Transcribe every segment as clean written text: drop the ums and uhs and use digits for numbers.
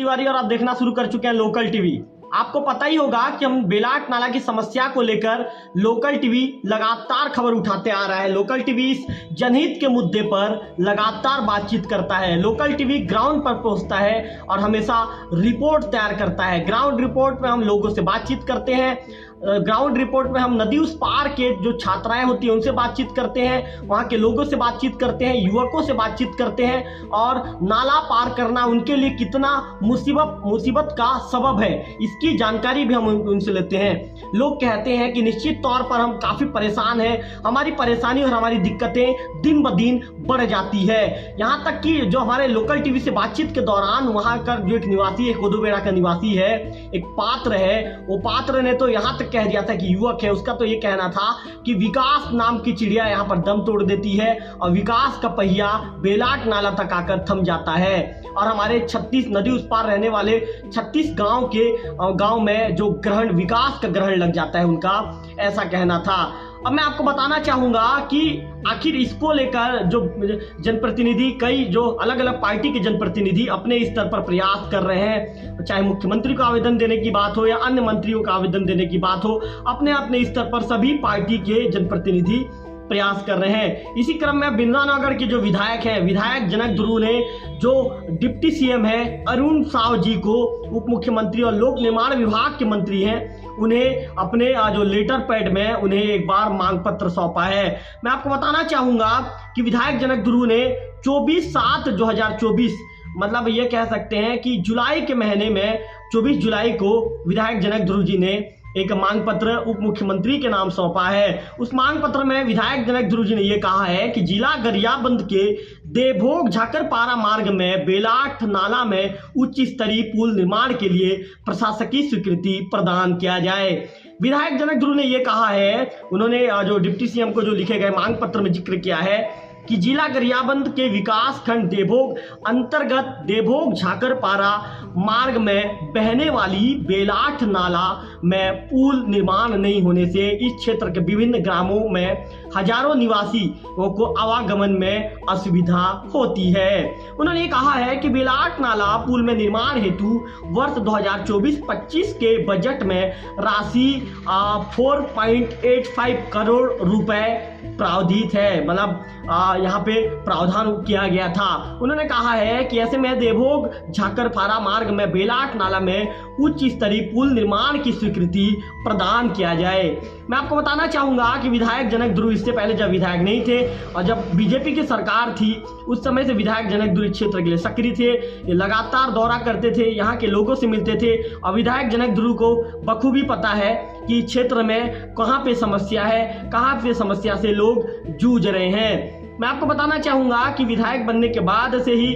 तिवारी और आप देखना शुरू कर चुके हैं लोकल टीवी। आपको पता ही होगा कि हम बेलाट नाला की समस्या को लेकर लोकल टीवी लगातार खबर उठाते आ रहा है। लोकल टीवी इस जनहित के मुद्दे पर लगातार बातचीत करता है। लोकल टीवी ग्राउंड पर पहुंचता है और हमेशा रिपोर्ट तैयार करता है। ग्राउंड रिपोर्ट में हम लोगों से बातचीत करते हैं। ग्राउंड रिपोर्ट में हम नदी उस पार के जो छात्राएं होती हैं उनसे बातचीत करते हैं, वहाँ के लोगों से बातचीत करते हैं, युवकों से बातचीत करते हैं और नाला पार करना उनके लिए कितना मुसीबत का सबब है इसकी जानकारी भी हम उनसे लेते हैं। लोग कहते हैं कि निश्चित तौर पर हम काफ़ी परेशान हैं, हमारी परेशानी और हमारी दिक्कतें दिन ब दिन बढ़ जाती है। यहाँ तक कि जो हमारे लोकल टीवी से बातचीत के दौरान वहाँ का जो एक निवासी है, कोदोबेड़ा का निवासी है, एक पात्र है, वो पात्र ने तो यहाँ तक कह दिया था कि युवक है, उसका तो ये कहना था कि विकास नाम की चिड़िया यहाँ पर दम तोड़ देती है और विकास का पहिया बेलाट नाला तक आकर थम जाता है। और हमारे 36 नदी उस पार रहने वाले 36 गांव में जो ग्रहण, विकास का ग्रहण लग जाता है उनका, ऐसा कहना था। अब मैं आपको बताना चाहूंगा कि आखिर इसको लेकर जो जनप्रतिनिधि, कई जो अलग अलग पार्टी के जनप्रतिनिधि अपने स्तर पर प्रयास कर रहे हैं, चाहे मुख्यमंत्री को आवेदन देने की बात हो या अन्य मंत्रियों को आवेदन देने की बात हो, अपने अपने स्तर पर सभी पार्टी के जनप्रतिनिधि प्रयास कर रहे हैं। इसी क्रम में बिंद्रानगर के जो विधायक हैं, विधायक जनक ध्रुव ने जो डिप्टी सीएम है अरुण साव जी को, उप मुख्यमंत्री और लोक निर्माण विभाग के मंत्री हैं, उन्हें अपने जो लेटर पैड में उन्हें एक बार मांग पत्र सौंपा है। मैं आपको बताना चाहूंगा कि विधायक जनक ध्रुव ने 24/7/2024, मतलब ये कह सकते हैं कि जुलाई के महीने में 24 जुलाई को विधायक जनक ध्रुव जी ने एक मांग पत्र उप मुख्यमंत्री के नाम सौंपा है। उस मांग पत्र में विधायक जनक ध्रुव जी ने यह कहा है कि जिला गरियाबंद के देवभोग झाकरपारा मार्ग में बेलाट नाला में उच्च स्तरीय पुल निर्माण के लिए प्रशासकीय स्वीकृति प्रदान किया जाए। विधायक जनक ध्रुव ने यह कहा है, उन्होंने जो डिप्टी सीएम को जो लिखे गए मांग पत्र में जिक्र किया है कि जिला गरियाबंद के विकास खंड देवभोग अंतर्गत देवभोग झाकरपारा मार्ग में बहने वाली बेलाट नाला में पुल निर्माण नहीं होने से इस क्षेत्र के विभिन्न ग्रामों में हजारों निवासियों को आवागमन में असुविधा होती है। उन्होंने कहा है कि बेलाट नाला पुल में निर्माण हेतु वर्ष 2024-25 के बजट में राशि 4.85 करोड़ रुपए प्रावधानित है, मतलब यहाँ पे प्रावधान किया गया था। उन्होंने कहा है कि ऐसे में देवभोग झाकरपारा मार्ग में बेलाट नाला में उच्च स्तरीय पुल निर्माण की स्वीकृति प्रदान किया जाए। मैं आपको बताना चाहूंगा कि विधायक जनक ध्रुव इससे पहले जब विधायक नहीं थे और जब बीजेपी की सरकार थी उस समय से विधायक जनक ध्रुव क्षेत्र के लिए सक्रिय थे। ये लगातार दौरा करते थे, यहाँ के लोगों से मिलते थे और विधायक जनक ध्रुव को बखूबी पता है कि क्षेत्र में कहाँ पे समस्या है, कहाँ पे समस्या से लोग जूझ रहे हैं। मैं आपको बताना चाहूंगा कि विधायक बनने के बाद से ही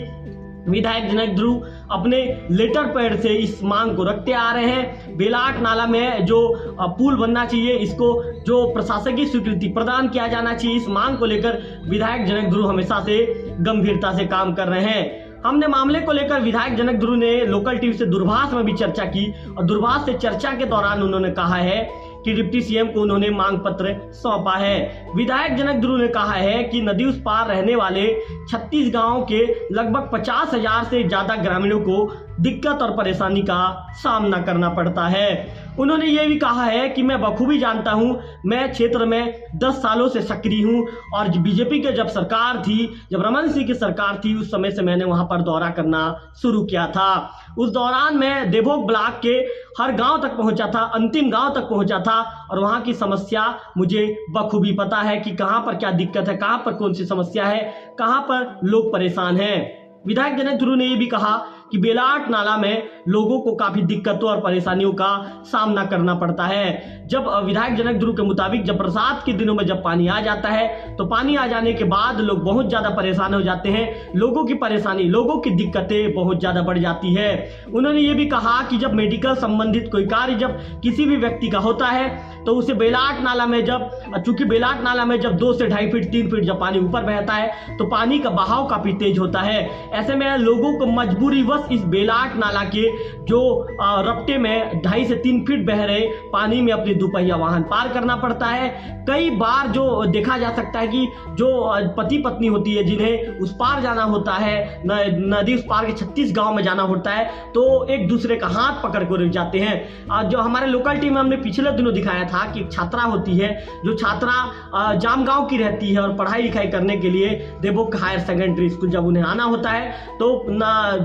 विधायक जनक ध्रुव अपने लेटर पैड से इस मांग को रखते आ रहे हैं। बेलाट नाला में जो पुल बनना चाहिए, इसको जो प्रशासकीय स्वीकृति प्रदान किया जाना चाहिए, इस मांग को लेकर विधायक जनक ध्रुव हमेशा से गंभीरता से काम कर रहे हैं। हमने मामले को लेकर विधायक जनक ध्रुव ने लोकल टीवी से दूरभाष में भी चर्चा की और दूरभाष से चर्चा के दौरान उन्होंने कहा है कि डिप्टी सीएम को उन्होंने मांग पत्र सौंपा है। विधायक जनक ध्रुव ने कहा है कि नदी उस पार रहने वाले 36 गांवों के लगभग 50,000 से ज्यादा ग्रामीणों को दिक्कत और परेशानी का सामना करना पड़ता है। उन्होंने ये भी कहा है कि मैं बखूबी जानता हूँ, मैं क्षेत्र में 10 सालों से सक्रिय हूँ और बीजेपी के जब सरकार थी, जब रमन सिंह की सरकार थी, उस समय से मैंने वहाँ पर दौरा करना शुरू किया था। उस दौरान मैं देवभोग ब्लॉक के हर गांव तक पहुंचा था, अंतिम गांव तक पहुंचा था और वहां की समस्या मुझे बखूबी पता है कि कहां पर क्या दिक्कत है, कहां पर कौन सी समस्या है, कहां पर लोग परेशान हैं। विधायक जनक ध्रुव ने यह भी कहा कि बेलाट नाला में लोगों को काफी दिक्कतों और परेशानियों का सामना करना पड़ता है। जब विधायक जनक ध्रुव के मुताबिक जब बरसात के दिनों में जब पानी आ जाता है तो पानी आ जाने के बाद लोग बहुत ज्यादा परेशान हो जाते हैं, लोगों की परेशानी, लोगों की दिक्कतें बहुत ज्यादा बढ़ जाती है। उन्होंने ये भी कहा कि जब मेडिकल संबंधित कोई कार्य जब किसी भी व्यक्ति का होता है तो उसे बेलाट नाला में चूंकि बेलाट नाला में जब 2 से 2.5 फीट 3 फीट जब पानी ऊपर बहता है तो पानी का बहाव काफी तेज होता है। ऐसे में लोगों को मजबूरीवश बस इस बेलाट नाला के जो रपटे में 2.5 से 3 फीट बह रहे पानी में अपनी दुपहिया वाहन पार करना पड़ता है। कई बार जो देखा जा सकता है कि जो पति पत्नी होती है जिन्हें उस पार जाना होता है, नदी उस पार के 36 गांव में जाना होता है, तो एक दूसरे का हाथ पकड़ कर रुक जाते हैं। जो हमारे लोकलिटी में हमने पिछले दिनों दिखाया था कि एक छात्रा होती है, जो छात्रा जामगांव की रहती है और पढ़ाई लिखाई करने के लिए देवोग हायर सेकेंडरी स्कूल जब उन्हें आना होता है तो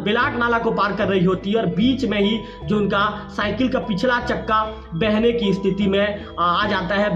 बेलाट नाला को पार कर रही होती है और बीच में ही जो उनका साइकिल का पिछला चक्का बहने की स्थिति में आ जाता है।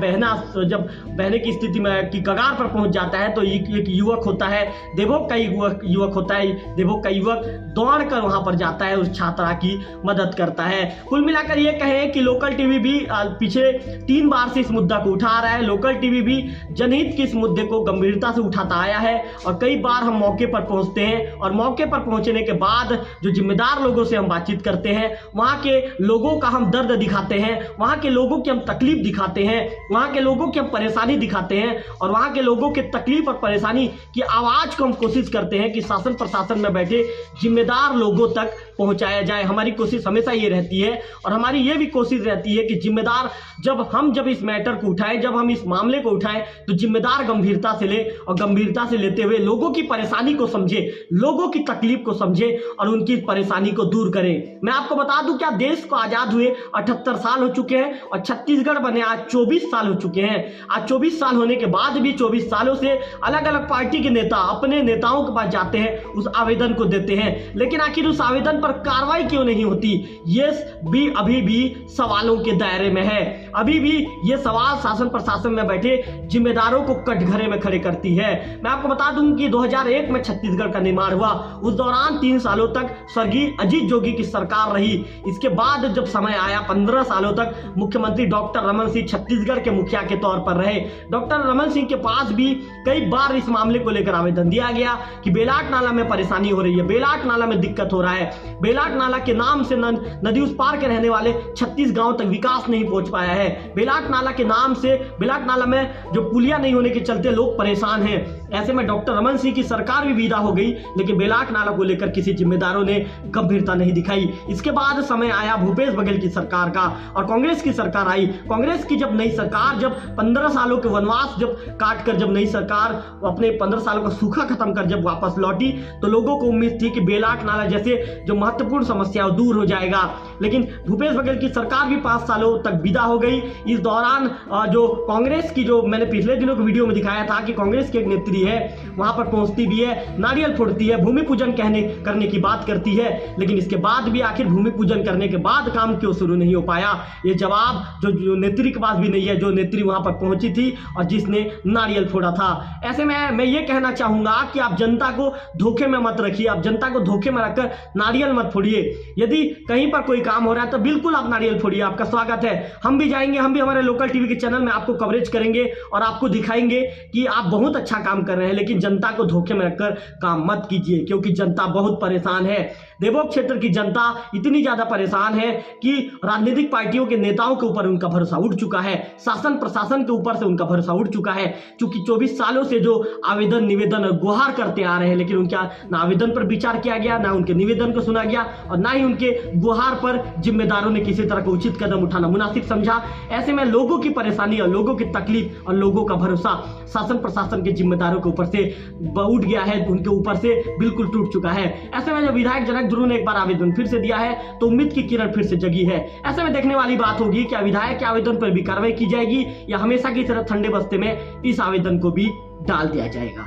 जब बहने की स्थिति में की कगार पर पहुंच जाता है तो एक युवक होता है, देवोग का युवक होता है, देवोग का युवक दौड़कर वहां पर जाता है, उस छात्रा की मदद करता है। कुल मिलाकर ये कहें कि लोकल टीवी भी पिछले 3 बार से इस मुद्दा को उठा रहा है। लोकल टीवी भी जनहित के इस मुद्दे को गंभीरता से उठाता आया है और कई बार हम मौके पर पहुंचते हैं और मौके पर पहुंचने के बाद जो जिम्मेदार लोगों से हम बातचीत करते हैं, वहां के लोगों का हम दर्द दिखाते हैं, वहां के लोगों की हम तकलीफ दिखाते हैं, वहां के लोगों की हम परेशानी दिखाते हैं और वहां के लोगों के तकलीफ और परेशानी की आवाज को हम कोशिश करते हैं कि शासन प्रशासन में बैठे जिम्मेदार लोगों तक पहुंचाया जाए। हमारी कोशिश हमेशा ये रहती है और हमारी ये भी कोशिश रहती है कि जिम्मेदार जब इस मैटर को उठाएं, जब हम इस मामले को उठाएं तो जिम्मेदार गंभीरता से ले और गंभीरता से लेते हुए लोगों की परेशानी को समझे, लोगों की तकलीफ को समझे और उनकी परेशानी को दूर करें। मैं आपको बता दूं क्या देश को आजाद हुए 78 साल हो चुके हैं और छत्तीसगढ़ बने आज 24 साल हो चुके हैं। आज 24 साल होने के बाद भी 24 सालों से अलग अलग पार्टी के नेता अपने नेताओं के पास जाते हैं, उस आवेदन को देते हैं, लेकिन आखिर उस आवेदन पर कार्रवाई क्यों नहीं होती? ये भी अभी भी सवालों के दायरे में है। अभी भी ये सवाल शासन प्रशासन में बैठे जिम्मेदारों को कटघरे में खड़े करती है। मैं आपको बता दूं कि 2001 में छत्तीसगढ़ का निर्माण हुआ, उस दौरान 3 सालों तक स्वर्गीय अजीत जोगी की सरकार रही। इसके बाद जब समय आया 15 सालों तक मुख्यमंत्री डॉक्टर रमन सिंह छत्तीसगढ़ के मुखिया के तौर पर रहे। डॉक्टर रमन सिंह के पास भी कई बार इस मामले को लेकर आवेदन दिया गया कि बेलाट नाला में परेशानी हो रही है, बेलाट नाला में दिक्कत हो रहा है, बेलाट नाला के नाम से नदी उस पार के रहने वाले 36 गांव तक विकास नहीं पहुंच पाया है। बेलाट नाला के नाम से बेलाट नाला में जो पुलिया नहीं होने के चलते लोग परेशान हैं। ऐसे में डॉक्टर रमन सिंह की सरकार भी विदा हो गई, लेकिन बेलाट नाला को लेकर किसी जिम्मेदारों ने गंभीरता नहीं दिखाई। इसके बाद समय आया भूपेश बघेल की सरकार का और कांग्रेस की सरकार आई। कांग्रेस की जब नई सरकार, जब 15 सालों के वनवास जब काट कर जब नई सरकार अपने 15 सालों का सूखा खत्म कर जब वापस लौटी तो लोगों को उम्मीद थी कि बेलाट नाला जैसे जो महत्वपूर्ण समस्या दूर हो जाएगा, लेकिन भूपेश बघेल की सरकार भी 5 सालों तक विदा हो गई। इस दौरान जो कांग्रेस की, जो मैंने पिछले दिनों की वीडियो में दिखाया था कि कांग्रेस की एक नेत्री है, वहां पर पहुंचती भी है, नारियल फोड़ती है, भूमि पूजन करने की बात करती है, लेकिन इसके बाद भी आखिर भूमि पूजन करने के बाद काम क्यों शुरू नहीं हो पाया, ये जवाब जो नेत्री के पास भी नहीं है, जो नेत्री वहां पर पहुंची थी और जिसने नारियल फोड़ा था। ऐसे में मैं ये कहना चाहूंगा कि आप जनता को धोखे में मत रखिए, आप जनता को धोखे में रखकर नारियल मत फोड़िए। यदि कहीं पर कोई काम हो रहा है तो बिल्कुल आप नारियल फोड़िए, आपका स्वागत है। हम भी जाएंगे, हम भी हमारे लोकल टीवी के चैनल में आपको कवरेज करेंगे और आपको दिखाएंगे कि आप बहुत अच्छा काम कर रहे हैं, लेकिन जनता को धोखे में रखकर काम मत कीजिए, क्योंकि जनता बहुत परेशान है। देवोग क्षेत्र की जनता इतनी ज्यादा परेशान है कि राजनीतिक पार्टियों के नेताओं के ऊपर उनका भरोसा उठ चुका है, शासन प्रशासन के ऊपर से उनका भरोसा उठ चुका है। क्योंकि 24 सालों से जो आवेदन निवेदन गुहार करते आ रहे हैं, लेकिन उनके ना आवेदन पर विचार किया गया, ना उनके निवेदन को सुना गया और ना ही उनके गुहार पर जिम्मेदारों ने किसी तरह का उचित कदम उठाना मुनासिब समझा। ऐसे में लोगों की परेशानी और लोगों की तकलीफ और लोगों का भरोसा शासन प्रशासन के जिम्मेदारों के ऊपर से उठ गया है, उनके ऊपर से बिल्कुल टूट चुका है। ऐसे में जब विधायक जनक ध्रुव ने एक बार आवेदन फिर से दिया है तो उम्मीद की किरण फिर से जगी है। ऐसे में देखने वाली बात होगी क्या विधायक के आवेदन पर भी कार्रवाई की जाएगी या हमेशा की तरह ठंडे बस्ते में इस आवेदन को भी डाल दिया जाएगा।